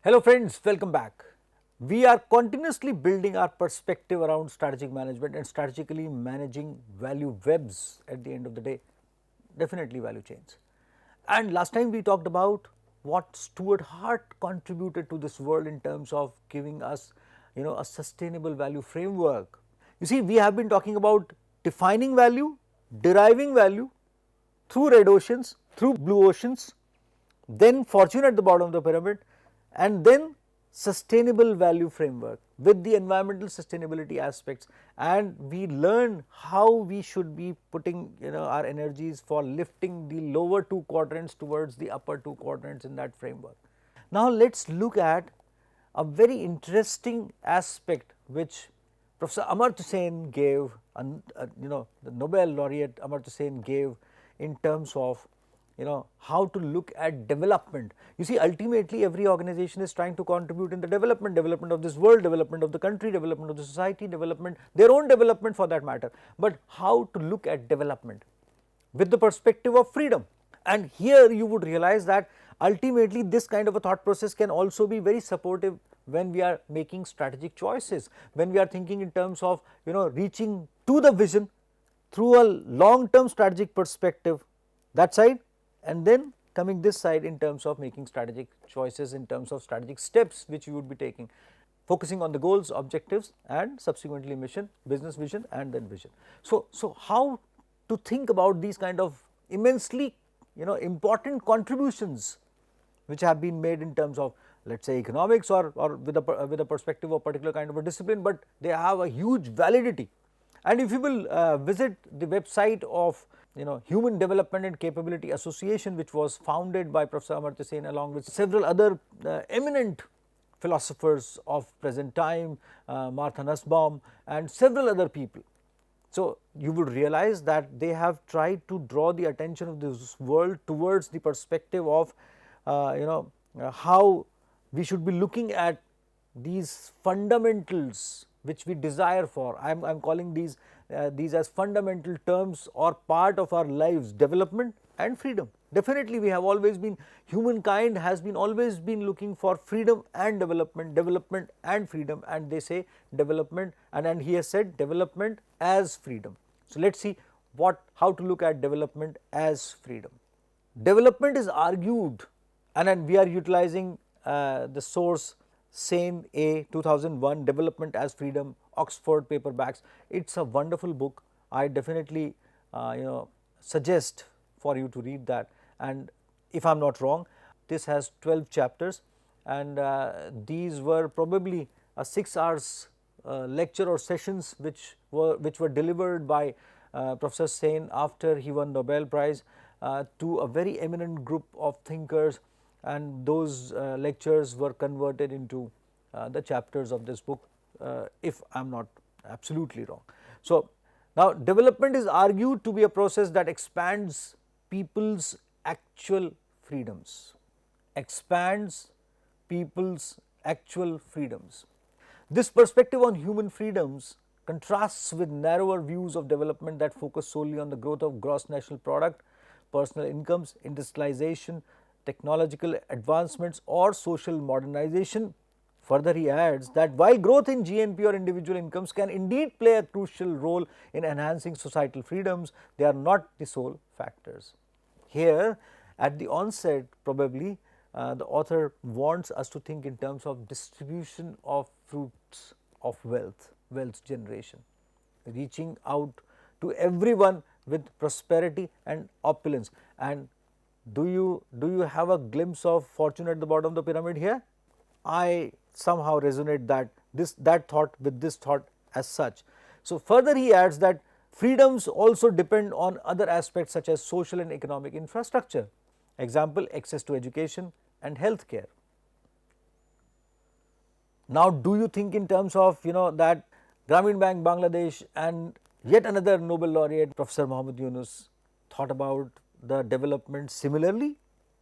Hello friends, welcome back. We are continuously building our perspective around strategic management and strategically managing value webs at the end of the day, definitely value chains. And last time we talked about what Stuart Hart contributed to this world in terms of giving us a sustainable value framework. You see, we have been talking about defining value, deriving value through red oceans, through blue oceans, then fortune at the bottom of the pyramid, and then sustainable value framework with the environmental sustainability aspects, and we learn how we should be putting our energies for lifting the lower two quadrants towards the upper two quadrants in that framework. Now let us look at a very interesting aspect which Professor Amartya Sen gave, the Nobel laureate Amartya Sen gave in terms of how to look at development. You see, ultimately every organization is trying to contribute in the development of this world, development of the country, development of the society, development, their own development for that matter, but how to look at development with the perspective of freedom. And here you would realize that ultimately this kind of a thought process can also be very supportive when we are making strategic choices, when we are thinking in terms of reaching to the vision through a long term strategic perspective, that side, and then coming this side in terms of making strategic choices, in terms of strategic steps which you would be taking, focusing on the goals, objectives, and subsequently mission, business vision, and then vision. So how to think about these kind of immensely important contributions which have been made in terms of, let us say, economics or with a perspective of particular kind of a discipline, but they have a huge validity. And if you will visit the website of Human Development and Capability Association, which was founded by Professor Amartya Sen along with several other eminent philosophers of present time, Martha Nussbaum and several other people. So you would realize that they have tried to draw the attention of this world towards the perspective of how we should be looking at these fundamentals which we desire for. I am calling these as fundamental terms or part of our lives: development and freedom. Definitely we have always been, humankind has been always been looking for freedom and development and freedom, and they say development, and he has said development as freedom. So let us see how to look at development as freedom. Development is argued, and then we are utilizing the source Sen A 2001, Development as Freedom, Oxford paperbacks. It is a wonderful book. I definitely suggest for you to read that, and if I am not wrong, this has 12 chapters, and these were probably a 6 hours lecture or sessions which were delivered by Professor Sen after he won Nobel Prize to a very eminent group of thinkers, and those lectures were converted into the chapters of this book, if I am not absolutely wrong. So now development is argued to be a process that expands people's actual freedoms, This perspective on human freedoms contrasts with narrower views of development that focus solely on the growth of gross national product, personal incomes, industrialization, technological advancements, or social modernization. Further, he adds that while growth in GNP or individual incomes can indeed play a crucial role in enhancing societal freedoms, they are not the sole factors. Here, at the onset, probably the author wants us to think in terms of distribution of fruits of wealth generation, reaching out to everyone with prosperity and opulence. And do you have a glimpse of fortune at the bottom of the pyramid here? I somehow resonate that thought with this thought as such. So further he adds that freedoms also depend on other aspects such as social and economic infrastructure, example, access to education and health care. Now do you think in terms of that Grameen Bank Bangladesh and yet another Nobel laureate, Professor Muhammad Yunus, thought about the development similarly?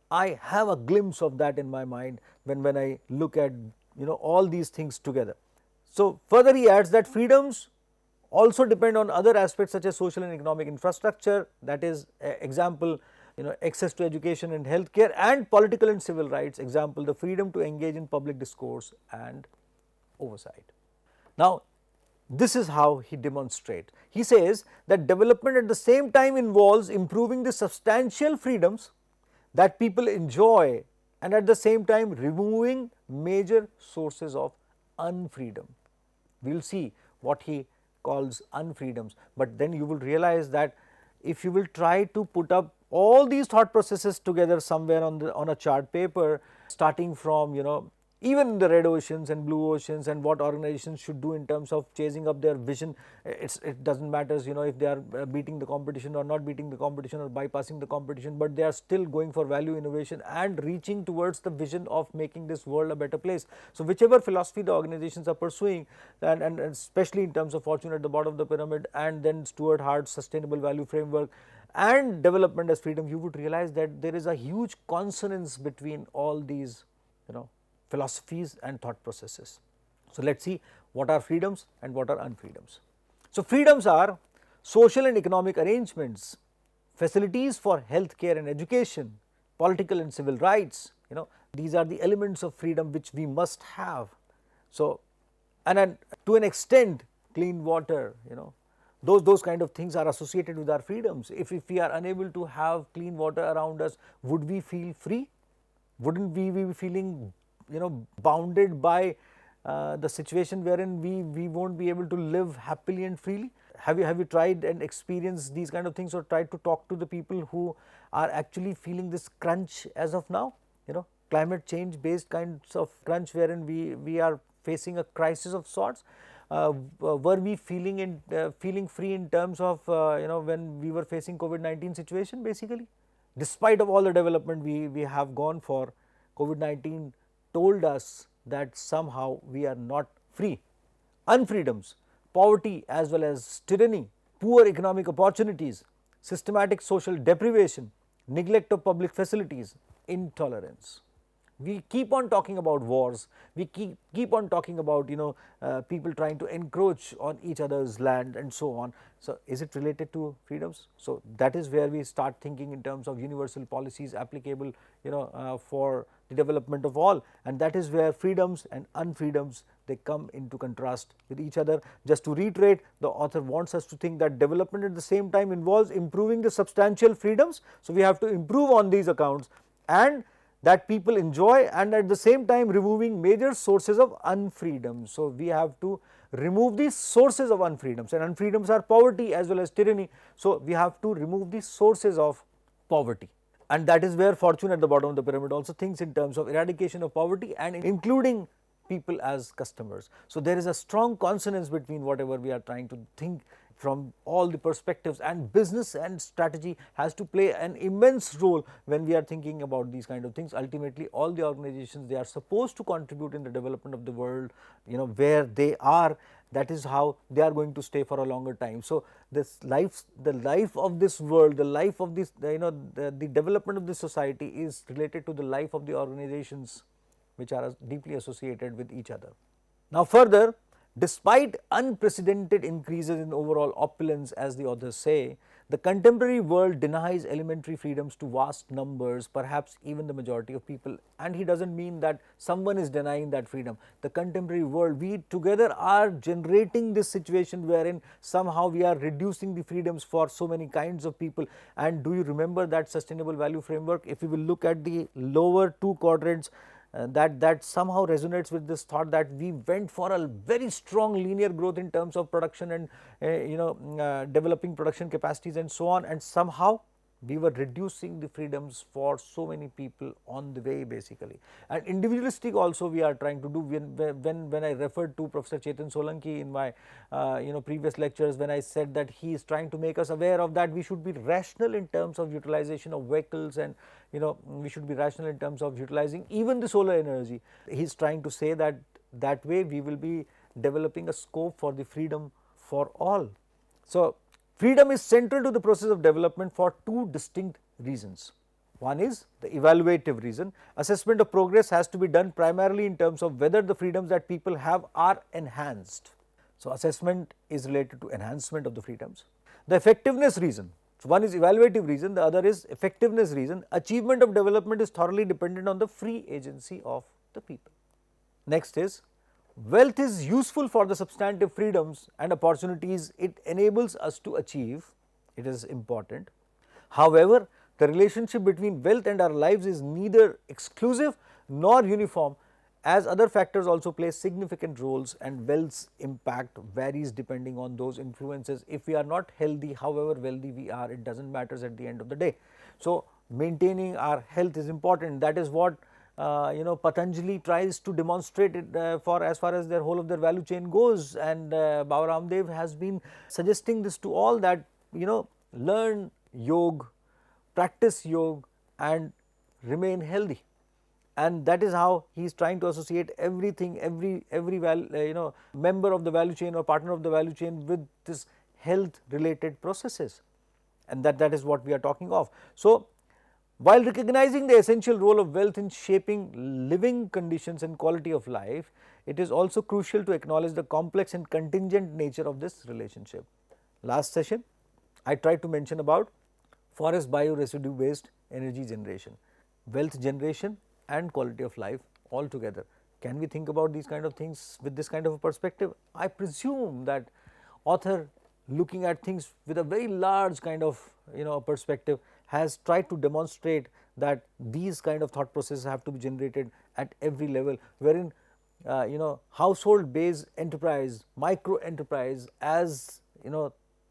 I have a glimpse of that in my mind when I look at all these things together. So further he adds that freedoms also depend on other aspects such as social and economic infrastructure, that is example, access to education and healthcare, and political and civil rights, example the freedom to engage in public discourse and oversight. Now, this is how he demonstrates. He says that development at the same time involves improving the substantial freedoms that people enjoy and at the same time removing major sources of unfreedom. We will see what he calls unfreedoms, but then you will realize that if you will try to put up all these thought processes together somewhere on a chart paper, starting from even the red oceans and blue oceans and what organizations should do in terms of chasing up their vision, it does not matter if they are beating the competition or not beating the competition or bypassing the competition, but they are still going for value innovation and reaching towards the vision of making this world a better place. So, whichever philosophy the organizations are pursuing, and especially in terms of fortune at the bottom of the pyramid, and then Stuart Hart's sustainable value framework and development as freedom, you would realize that there is a huge consonance between all these philosophies and thought processes. So, let us see what are freedoms and what are unfreedoms. So, freedoms are social and economic arrangements, facilities for healthcare and education, political and civil rights, these are the elements of freedom which we must have. So, and to an extent clean water, those kind of things are associated with our freedoms. If we are unable to have clean water around us, would we feel free? Wouldn't we be feeling bounded by the situation wherein we won't be able to live happily and freely? Have you tried and experienced these kind of things, or tried to talk to the people who are actually feeling this crunch as of now? Climate change based kinds of crunch wherein we are facing a crisis of sorts. Were we feeling free in terms of when we were facing COVID-19 situation? Basically, despite of all the development we have gone for, COVID-19 told us that somehow we are not free. Unfreedoms, poverty as well as tyranny, poor economic opportunities, systematic social deprivation, neglect of public facilities, intolerance. We keep on talking about wars, we keep on talking about people trying to encroach on each other's land and so on. So, is it related to freedoms? So, that is where we start thinking in terms of universal policies applicable for the development of all, and that is where freedoms and unfreedoms, they come into contrast with each other. Just to reiterate, the author wants us to think that development at the same time involves improving the substantial freedoms. So, we have to improve on these accounts and that people enjoy, and at the same time removing major sources of unfreedom. So, we have to remove these sources of unfreedoms, and unfreedoms are poverty as well as tyranny. So, we have to remove these sources of poverty, and that is where fortune at the bottom of the pyramid also thinks in terms of eradication of poverty and including people as customers. So, there is a strong consonance between whatever we are trying to think from all the perspectives, and business and strategy has to play an immense role when we are thinking about these kind of things. Ultimately, all the organizations, they are supposed to contribute in the development of the world, where they are, that is how they are going to stay for a longer time. So, the life of this world, the life of this, the development of this society is related to the life of the organizations which are deeply associated with each other. Now, further, despite unprecedented increases in overall opulence, as the authors say, the contemporary world denies elementary freedoms to vast numbers, perhaps even the majority of people. And he does not mean that someone is denying that freedom. The contemporary world, we together are generating this situation wherein somehow we are reducing the freedoms for so many kinds of people. And do you remember that sustainable value framework? If we will look at the lower two quadrants, that somehow resonates with this thought that we went for a very strong linear growth in terms of production and developing production capacities and so on, and somehow we were reducing the freedoms for so many people on the way basically. And individualistic also we are trying to do. When I referred to Professor Chetan Solanki in my previous lectures, when I said that he is trying to make us aware of that we should be rational in terms of utilization of vehicles, and we should be rational in terms of utilizing even the solar energy. He is trying to say that that way we will be developing a scope for the freedom for all. So, freedom is central to the process of development for two distinct reasons. One is the evaluative reason. Assessment of progress has to be done primarily in terms of whether the freedoms that people have are enhanced. So, assessment is related to enhancement of the freedoms. The effectiveness reason. So, one is evaluative reason, the other is effectiveness reason. Achievement of development is thoroughly dependent on the free agency of the people. Next is wealth is useful for the substantive freedoms and opportunities it enables us to achieve. It is important. However, the relationship between wealth and our lives is neither exclusive nor uniform, as other factors also play significant roles, and wealth's impact varies depending on those influences. If we are not healthy, however wealthy we are, it does not matter at the end of the day. So, maintaining our health is important. That is what Patanjali tries to demonstrate it for as far as their whole of their value chain goes, and Baba Ramdev has been suggesting this to all, that learn yoga, practice yoga and remain healthy. And that is how he is trying to associate everything, every member of the value chain or partner of the value chain with this health related processes, and that is what we are talking of. So, while recognizing the essential role of wealth in shaping living conditions and quality of life, it is also crucial to acknowledge the complex and contingent nature of this relationship. Last session, I tried to mention about forest bioresidue based energy generation, wealth generation and quality of life all together. Can we think about these kind of things with this kind of a perspective? I presume that author, looking at things with a very large kind of perspective, has tried to demonstrate that these kind of thought processes have to be generated at every level, wherein household based enterprise, micro enterprise, as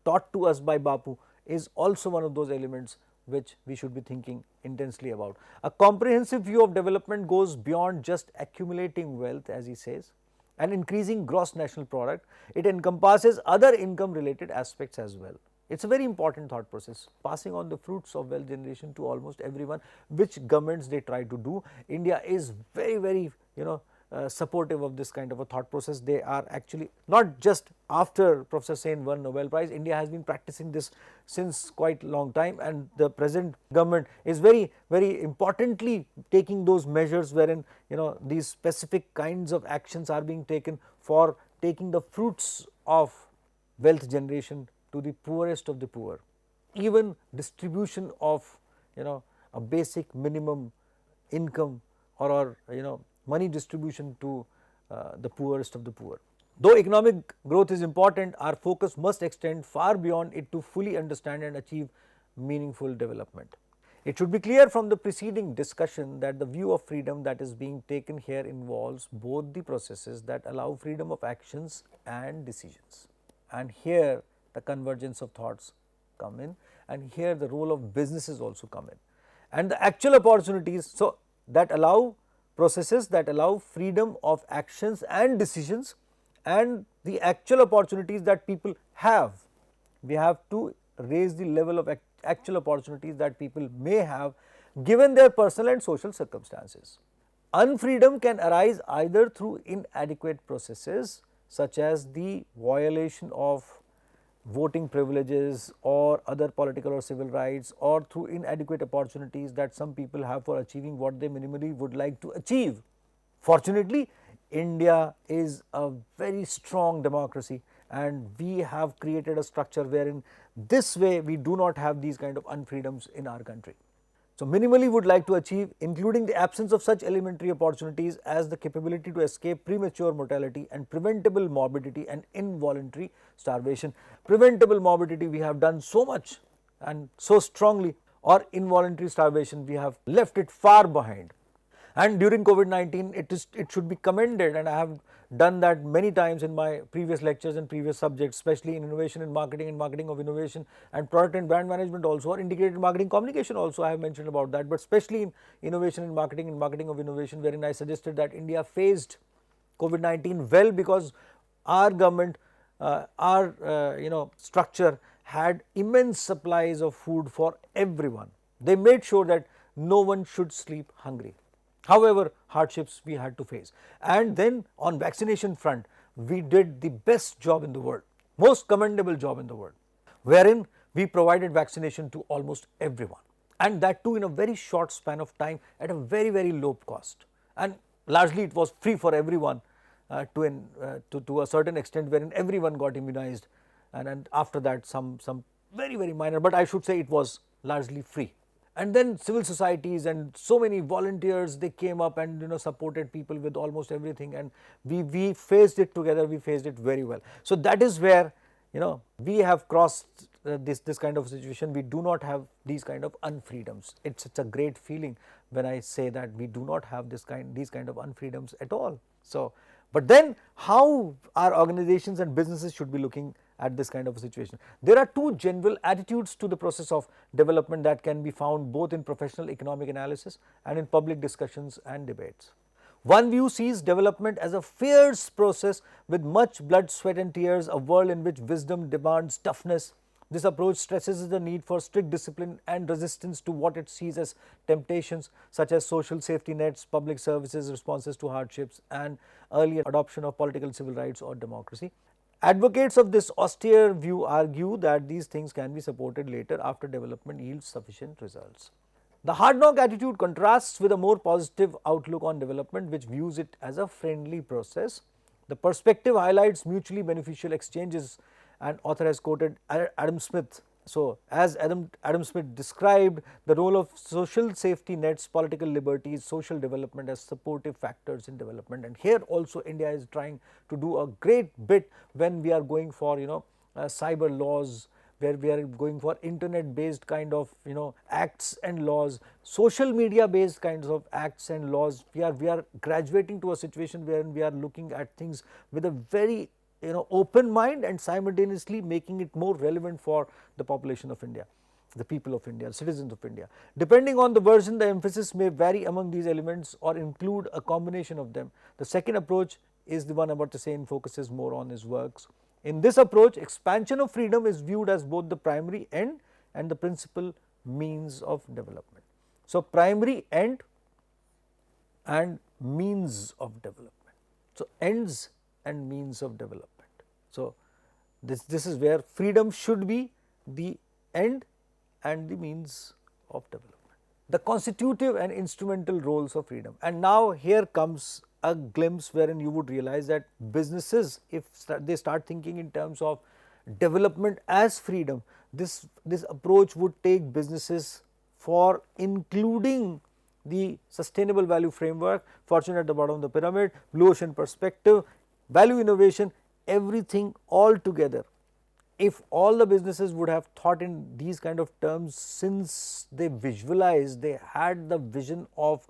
taught to us by Bapu, is also one of those elements which we should be thinking intensely about. A comprehensive view of development goes beyond just accumulating wealth, as he says, and increasing gross national product. It encompasses other income related aspects as well. It is a very important thought process, passing on the fruits of wealth generation to almost everyone, which governments they try to do. India is very supportive of this kind of a thought process. They are actually not just after Professor Sen won Nobel Prize, India has been practicing this since quite long time, and the present government is very importantly taking those measures wherein these specific kinds of actions are being taken for taking the fruits of wealth generation to the poorest of the poor. Even distribution of a basic minimum income or money distribution to the poorest of the poor. Though economic growth is important, our focus must extend far beyond it to fully understand and achieve meaningful development. It should be clear from the preceding discussion that the view of freedom that is being taken here involves both the processes that allow freedom of actions and decisions. And here the convergence of thoughts come in, and here the role of businesses also come in, and the actual opportunities so that allow processes that allow freedom of actions and decisions, and the actual opportunities that people have. We have to raise the level of actual opportunities that people may have given their personal and social circumstances. Unfreedom can arise either through inadequate processes such as the violation of voting privileges or other political or civil rights, or through inadequate opportunities that some people have for achieving what they minimally would like to achieve. Fortunately, India is a very strong democracy, and we have created a structure wherein this way we do not have these kind of unfreedoms in our country. So, minimally would like to achieve, including the absence of such elementary opportunities as the capability to escape premature mortality and preventable morbidity and involuntary starvation. Preventable morbidity we have done so much and so strongly, or involuntary starvation we have left it far behind. And during COVID-19 it should be commended, and I have done that many times in my previous lectures and previous subjects, especially in innovation in marketing and marketing of innovation, and product and brand management also, or integrated marketing communication also I have mentioned about that, but especially in innovation in marketing and marketing of innovation, wherein I suggested that India faced COVID-19 well because our government, our structure had immense supplies of food for everyone. They made sure that no one should sleep hungry. However, hardships we had to face, and then on vaccination front we did the best job in the world, most commendable job in the world, wherein we provided vaccination to almost everyone, and that too in a very short span of time at a very low cost, and largely it was free for everyone to a certain extent, wherein everyone got immunized, and after that some very minor, but I should say it was largely free. And then civil societies and so many volunteers, they came up and supported people with almost everything, and we faced it together, we faced it very well. So that is where we have crossed this kind of situation. We do not have these kind of unfreedoms. It's a great feeling when I say that we do not have these kind of unfreedoms at all. So but then how our organizations and businesses should be looking at this kind of a situation? There are two general attitudes to the process of development that can be found both in professional economic analysis and in public discussions and debates. One view sees development as a fierce process with much blood, sweat and tears, a world in which wisdom demands toughness. This approach stresses the need for strict discipline and resistance to what it sees as temptations such as social safety nets, public services, responses to hardships and early adoption of political civil rights or democracy. Advocates of this austere view argue that these things can be supported later after development yields sufficient results. The hard knock attitude contrasts with a more positive outlook on development, which views it as a friendly process. The perspective highlights mutually beneficial exchanges, and author has quoted Adam Smith. So, as Adam Smith described the role of social safety nets, political liberties, social development as supportive factors in development, and here also India is trying to do a great bit when we are going for cyber laws, where we are going for internet based kind of acts and laws, social media based kinds of acts and laws. We are graduating to a situation where we are looking at things with a very open mind and simultaneously making it more relevant for the population of India, the people of India, citizens of India. Depending on the version, the emphasis may vary among these elements or include a combination of them. The second approach is the one Amartya Sen focuses more on his works. In this approach, expansion of freedom is viewed as both the primary end and the principal means of development. So, primary end and means of development. So, ends and means of development. So, this is where freedom should be the end and the means of development. The constitutive and instrumental roles of freedom. And now here comes a glimpse wherein you would realize that businesses, if they start thinking in terms of development as freedom, this approach would take businesses for including the sustainable value framework, fortune at the bottom of the pyramid, blue ocean perspective, value innovation, everything all together. If all the businesses would have thought in these kind of terms, since they visualized, they had the vision of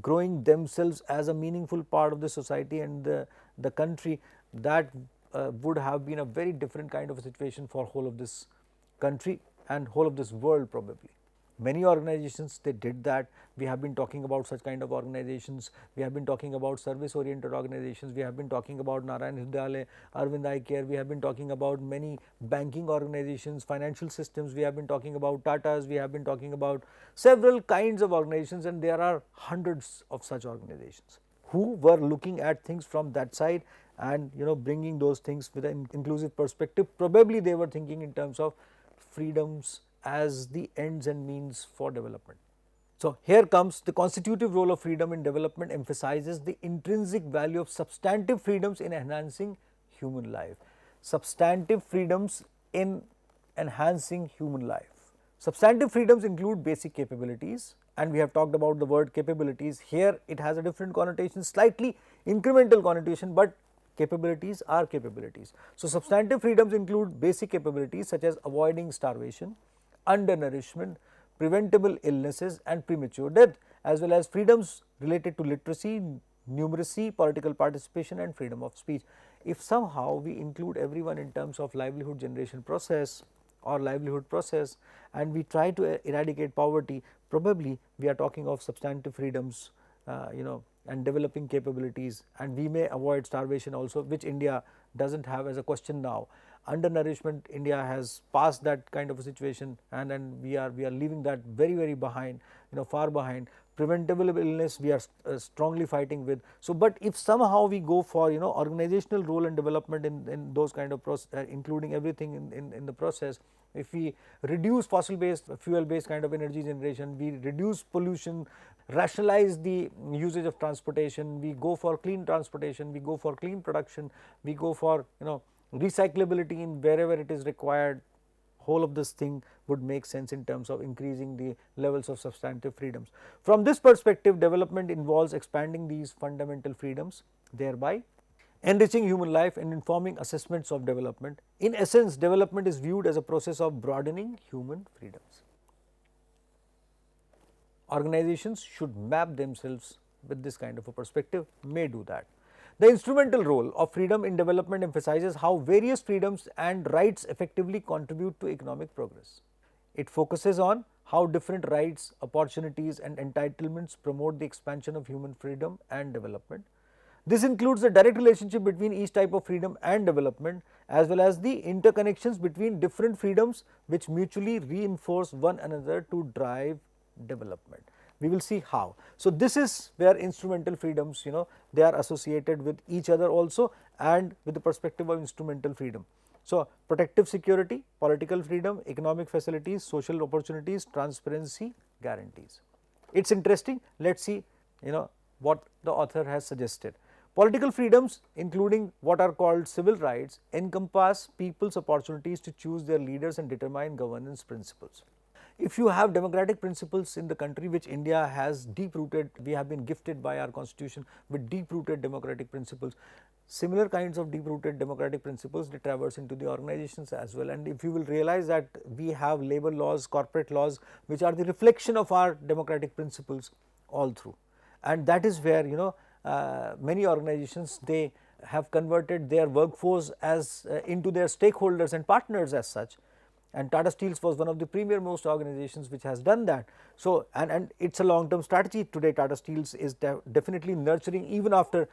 growing themselves as a meaningful part of the society and the country, that would have been a very different kind of a situation for whole of this country and whole of this world probably. Many organizations, they did that. We have been talking about such kind of organizations. We have been talking about service oriented organizations. We have been talking about Narayan Hridayalaya, Arvind Eye Care. We have been talking about many banking organizations, financial systems. We have been talking about Tatas. We have been talking about several kinds of organizations, and there are hundreds of such organizations who were looking at things from that side and bringing those things with an inclusive perspective. Probably they were thinking in terms of freedoms as the ends and means for development. So, here comes the constitutive role of freedom in development emphasizes the intrinsic value of substantive freedoms in enhancing human life. Substantive freedoms in enhancing human life. Substantive freedoms include basic capabilities, and we have talked about the word capabilities. Here it has a different connotation, slightly incremental connotation, but capabilities are capabilities. So, substantive freedoms include basic capabilities such as avoiding starvation, undernourishment, preventable illnesses and premature death, as well as freedoms related to literacy, numeracy, political participation and freedom of speech. If somehow we include everyone in terms of livelihood generation process or livelihood process, and we try to eradicate poverty, probably we are talking of substantive freedoms, and developing capabilities, and we may avoid starvation also, which India does not have as a question now. Undernourishment, India has passed that kind of a situation, and we are leaving that very behind, far behind. Preventable illness, we are strongly fighting with. So, but if somehow we go for organizational role and development in those kind of process, including everything in the process, if we reduce fossil based, fuel based kind of energy generation, we reduce pollution, rationalize the usage of transportation, we go for clean transportation, we go for clean production, we go for recyclability in wherever it is required, whole of this thing would make sense in terms of increasing the levels of substantive freedoms. From this perspective, development involves expanding these fundamental freedoms, thereby enriching human life and informing assessments of development. In essence, development is viewed as a process of broadening human freedoms. Organizations should map themselves with this kind of a perspective, may do that. The instrumental role of freedom in development emphasizes how various freedoms and rights effectively contribute to economic progress. It focuses on how different rights, opportunities and entitlements promote the expansion of human freedom and development. This includes the direct relationship between each type of freedom and development, as well as the interconnections between different freedoms which mutually reinforce one another to drive development. We will see how. So, this is where instrumental freedoms, they are associated with each other also and with the perspective of instrumental freedom. So, protective security, political freedom, economic facilities, social opportunities, transparency, guarantees. It is interesting, let us see what the author has suggested. Political freedoms, including what are called civil rights, encompass people's opportunities to choose their leaders and determine governance principles. If you have democratic principles in the country, which India has deep rooted, we have been gifted by our constitution with deep rooted democratic principles. Similar kinds of deep rooted democratic principles, they traverse into the organizations as well, and if you will realize that we have labor laws, corporate laws, which are the reflection of our democratic principles all through, and that is where many organizations, they have converted their workforce as into their stakeholders and partners as such, and Tata Steels was one of the premier most organizations which has done that. So, and it is a long term strategy today. Tata Steels is definitely nurturing even after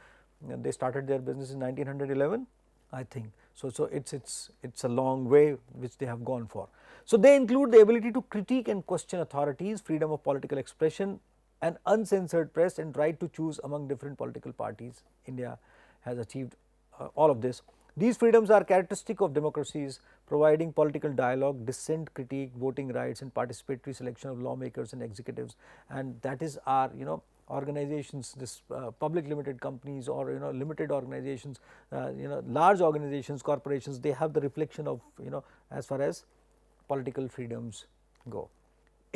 they started their business in 1911, I think. So, it's a long way which they have gone for. So, they include the ability to critique and question authorities, freedom of political expression, an uncensored press and right to choose among different political parties. India has achieved all of this. These freedoms are characteristic of democracies, providing political dialogue, dissent, critique, voting rights and participatory selection of lawmakers and executives, and that is our organizations, this public limited companies or limited organizations, large organizations, corporations, they have the reflection of as far as political freedoms go.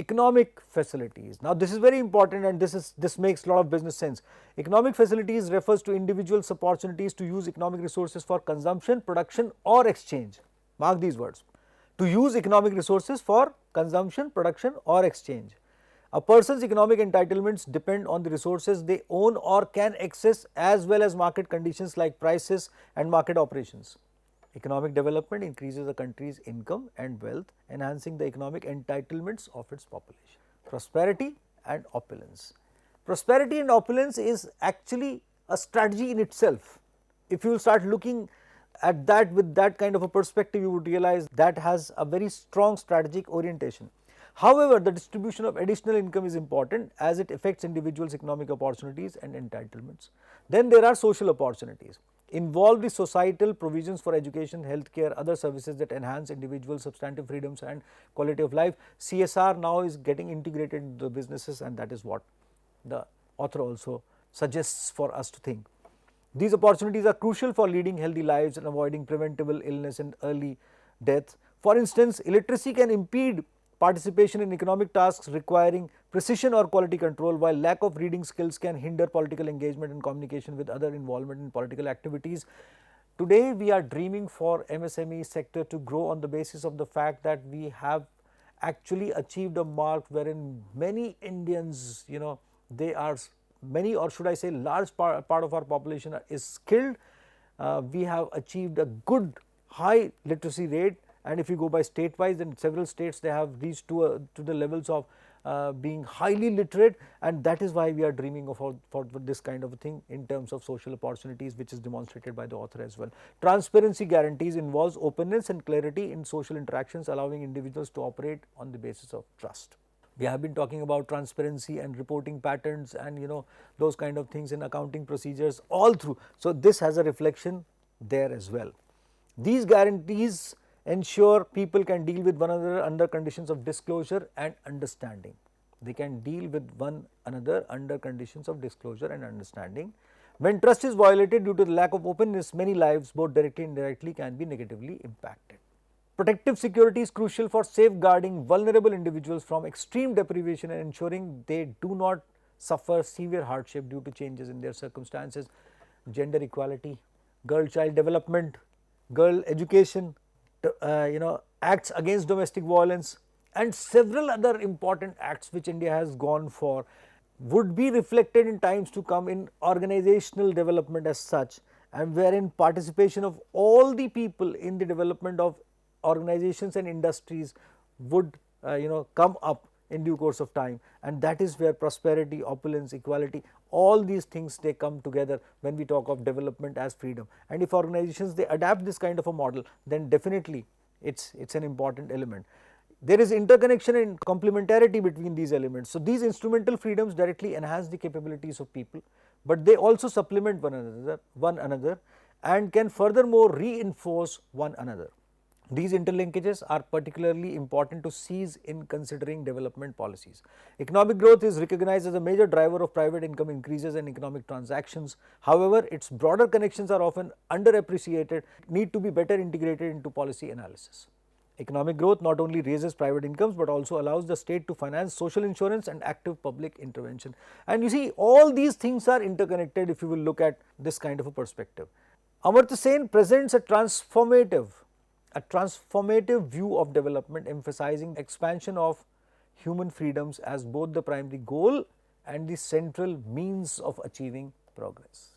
Economic facilities. Now, this is very important and this makes a lot of business sense. Economic facilities refers to individuals' opportunities to use economic resources for consumption, production or exchange. Mark these words, to use economic resources for consumption, production or exchange. A person's economic entitlements depend on the resources they own or can access, as well as market conditions like prices and market operations. Economic development increases a country's income and wealth, enhancing the economic entitlements of its population. Prosperity and opulence. Prosperity and opulence is actually a strategy in itself. If you start looking at that with that kind of a perspective, you would realize that has a very strong strategic orientation. However, the distribution of additional income is important as it affects individuals' economic opportunities and entitlements. Then there are social opportunities. Involve the societal provisions for education, healthcare, other services that enhance individual substantive freedoms and quality of life. CSR now is getting integrated into the businesses, and that is what the author also suggests for us to think. These opportunities are crucial for leading healthy lives and avoiding preventable illness and early death. For instance, illiteracy can impede participation in economic tasks requiring precision or quality control, while lack of reading skills can hinder political engagement and communication with other involvement in political activities. Today, we are dreaming for MSME sector to grow on the basis of the fact that we have actually achieved a mark wherein many Indians, they are many, or should I say large part of our population is skilled. We have achieved a good high literacy rate, and if you go by state wise, then several states they have reached to the levels of being highly literate, and that is why we are dreaming of for this kind of a thing in terms of social opportunities, which is demonstrated by the author as well. Transparency guarantees involves openness and clarity in social interactions, allowing individuals to operate on the basis of trust. We have been talking about transparency and reporting patterns and those kind of things in accounting procedures all through. So, this has a reflection there as well. These guarantees ensure people can deal with one another under conditions of disclosure and understanding. They can deal with one another under conditions of disclosure and understanding. When trust is violated due to the lack of openness, many lives, both directly and indirectly, can be negatively impacted. Protective security is crucial for safeguarding vulnerable individuals from extreme deprivation and ensuring they do not suffer severe hardship due to changes in their circumstances. Gender equality, girl-child development, girl education, acts against domestic violence, and several other important acts which India has gone for would be reflected in times to come in organizational development as such, and wherein participation of all the people in the development of organizations and industries would come up in due course of time, and that is where prosperity, opulence, equality, all these things they come together when we talk of development as freedom. And if organizations they adapt this kind of a model, then definitely it's an important element. There is interconnection and complementarity between these elements. So these instrumental freedoms directly enhance the capabilities of people, but they also supplement one another and can furthermore reinforce one another. These interlinkages are particularly important to seize in considering development policies. Economic growth is recognized as a major driver of private income increases and economic transactions. However, its broader connections are often underappreciated, need to be better integrated into policy analysis. Economic growth not only raises private incomes, but also allows the state to finance social insurance and active public intervention. And you see, all these things are interconnected if you will look at this kind of a perspective. Amartya Sen presents a transformative view of development, emphasizing expansion of human freedoms as both the primary goal and the central means of achieving progress.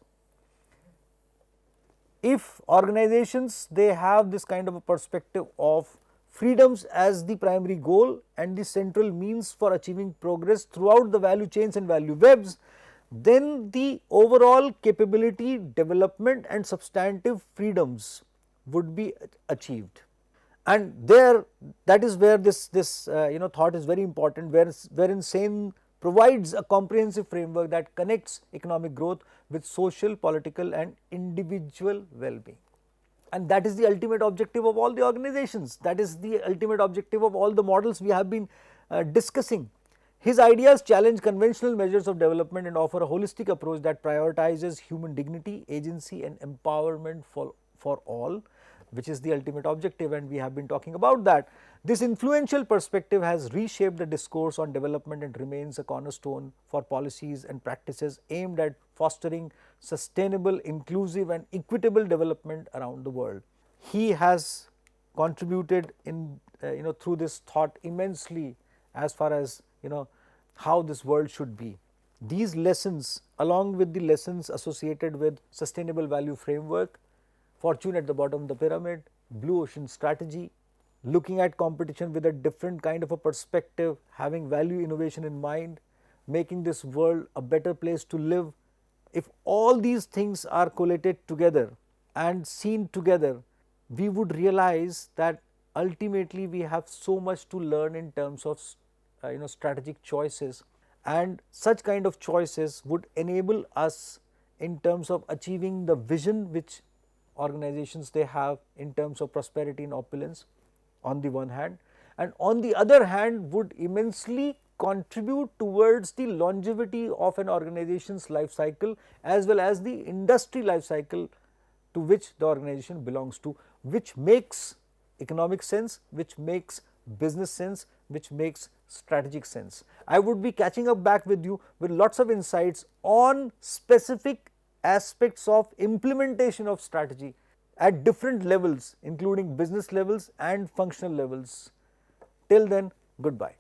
If organizations they have this kind of a perspective of freedoms as the primary goal and the central means for achieving progress throughout the value chains and value webs, then the overall capability, development and substantive freedoms would be achieved. And there, that is where this thought is very important, wherein Sen provides a comprehensive framework that connects economic growth with social, political and individual well-being. And that is the ultimate objective of all the organizations, that is the ultimate objective of all the models we have been discussing. His ideas challenge conventional measures of development and offer a holistic approach that prioritizes human dignity, agency and empowerment for all, which is the ultimate objective, and we have been talking about that. This influential perspective has reshaped the discourse on development and remains a cornerstone for policies and practices aimed at fostering sustainable, inclusive and equitable development around the world. He has contributed in through this thought immensely as far as how this world should be. These lessons, along with the lessons associated with sustainable value framework, fortune at the bottom of the pyramid, blue ocean strategy, looking at competition with a different kind of a perspective, having value innovation in mind, making this world a better place to live. If all these things are collated together and seen together, we would realize that ultimately we have so much to learn in terms of strategic choices, and such kind of choices would enable us in terms of achieving the vision which organizations they have in terms of prosperity and opulence on the one hand, and on the other hand would immensely contribute towards the longevity of an organization's life cycle as well as the industry life cycle to which the organization belongs to, which makes economic sense, which makes business sense, which makes strategic sense. I would be catching up back with you with lots of insights on specific aspects of implementation of strategy at different levels, including business levels and functional levels. Till then, goodbye.